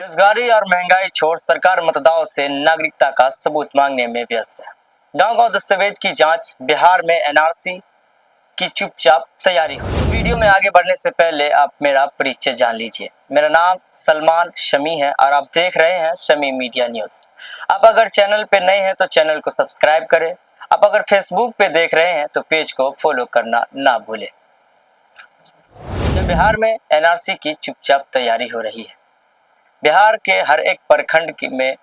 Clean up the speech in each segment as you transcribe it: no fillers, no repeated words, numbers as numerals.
बेरोजगारी और महंगाई छोड़ सरकार मतदाताओं से नागरिकता का सबूत मांगने में व्यस्त है। गांव-गांव दस्तावेज की जांच, बिहार में एनआरसी की चुपचाप तैयारी हो। वीडियो में आगे बढ़ने से पहले आप मेरा परिचय जान लीजिए। मेरा नाम सलमान शमी है और आप देख रहे हैं शमी मीडिया न्यूज। आप अगर चैनल पे नए हैं तो चैनल को सब्सक्राइब करें। आप अगर फेसबुक पे देख रहे हैं तो पेज को फॉलो करना ना भूलें। बिहार में एनआरसी की चुपचाप तैयारी हो रही है। बिहार के हर एक प्रखंड में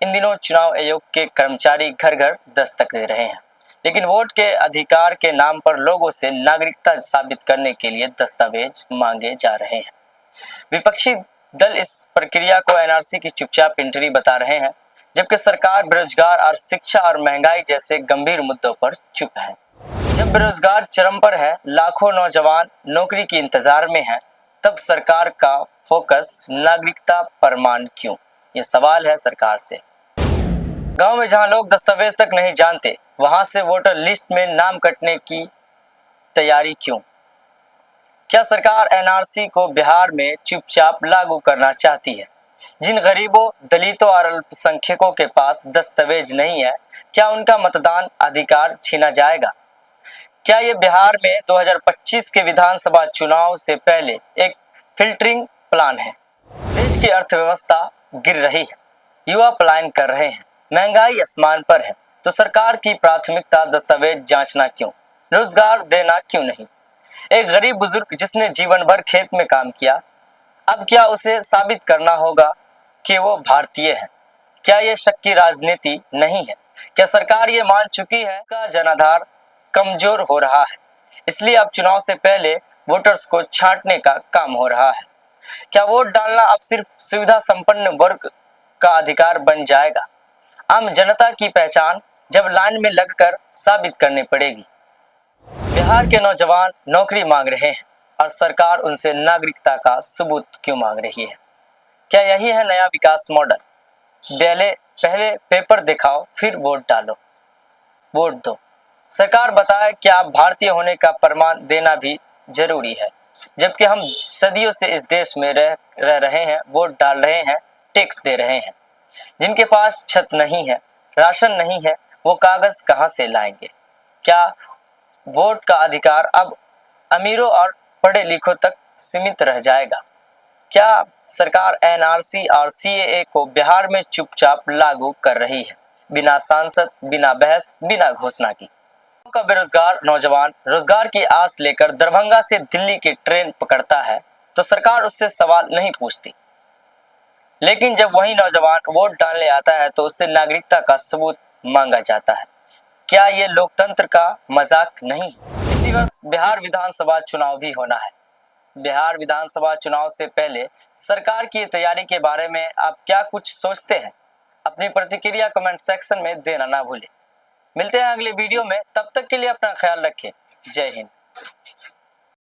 इन दिनों चुनाव आयोग के कर्मचारी घर घर दस्तक दे रहे हैं, लेकिन वोट के अधिकार के नाम पर लोगों से नागरिकता साबित करने के लिए दस्तावेज मांगे जा रहे हैं। विपक्षी दल इस प्रक्रिया को एनआरसी की चुपचाप एंट्री बता रहे हैं, जबकि सरकार बेरोजगार और शिक्षा और महंगाई जैसे गंभीर मुद्दों पर चुप है। जब बेरोजगार चरम पर है, लाखों नौजवान नौकरी के इंतजार में हैं, तब सरकार का फोकस नागरिकता प्रमाण क्यों? ये सवाल है सरकार से। गांव में जहां लोग दस्तावेज तक नहीं जानते, वहां से वोटर लिस्ट में नाम कटने की तैयारी क्यों? क्या सरकार एनआरसी को बिहार में चुपचाप लागू करना चाहती है? जिन गरीबों, दलितों और अल्पसंख्यकों के पास दस्तावेज नहीं है, क्या उनका मतदान अधिकार छीना जाएगा? क्या ये बिहार में 2025 के विधानसभा चुनाव से पहले एक फिल्टरिंग प्लान है? देश की अर्थव्यवस्था गिर रही है, युवा पलायन कर रहे हैं, महंगाई आसमान पर है, तो सरकार की प्राथमिकता दस्तावेज जांचना क्यों, रोजगार देना क्यों नहीं? एक गरीब बुजुर्ग जिसने जीवन भर खेत में काम किया, अब क्या उसे साबित करना होगा कि वो भारतीय है? क्या ये शक की राजनीति नहीं है? क्या सरकार ये मान चुकी है का जनाधार कमजोर हो रहा है, इसलिए अब चुनाव से पहले वोटर्स को छांटने का काम हो रहा है? क्या वोट डालना अब सिर्फ सुविधा संपन्न वर्ग का अधिकार बन जाएगा? आम जनता की पहचान जब लाइन में लगकर साबित करनी पड़ेगी। बिहार के नौजवान नौकरी मांग रहे हैं और सरकार उनसे नागरिकता का सबूत क्यों मांग रही है? क्या यही है नया विकास मॉडल? पहले पेपर दिखाओ, फिर वोट डालो, वोट दो। सरकार बताए कि आप भारतीय होने का प्रमाण देना भी जरूरी है, जबकि हम सदियों से इस देश में रह रहे हैं, वोट डाल रहे हैं, टैक्स दे रहे हैं। जिनके पास छत नहीं है, राशन नहीं है, वो कागज कहां से लाएंगे? क्या वोट का अधिकार अब अमीरों और पढ़े लिखों तक सीमित रह जाएगा? क्या सरकार एनआरसी और सीएए को बिहार में चुपचाप लागू कर रही है, बिना सांसद, बिना बहस, बिना घोषणा की? का बेरोजगार नौजवान रोजगार की आस लेकर दरभंगा से दिल्ली की ट्रेन पकड़ता है तो सरकार उससे सवाल नहीं पूछती, लेकिन जब वही नौजवान वोट डालने आता है तो उससे नागरिकता का सबूत मांगा जाता है। क्या ये लोकतंत्र का मजाक नहीं? इसी वर्ष बिहार विधानसभा चुनाव भी होना है। बिहार विधानसभा चुनाव से पहले सरकार की तैयारी के बारे में आप क्या कुछ सोचते हैं? अपनी प्रतिक्रिया कमेंट सेक्शन में देना ना भूलें। मिलते हैं अगले वीडियो में, तब तक के लिए अपना ख्याल रखें। जय हिंद।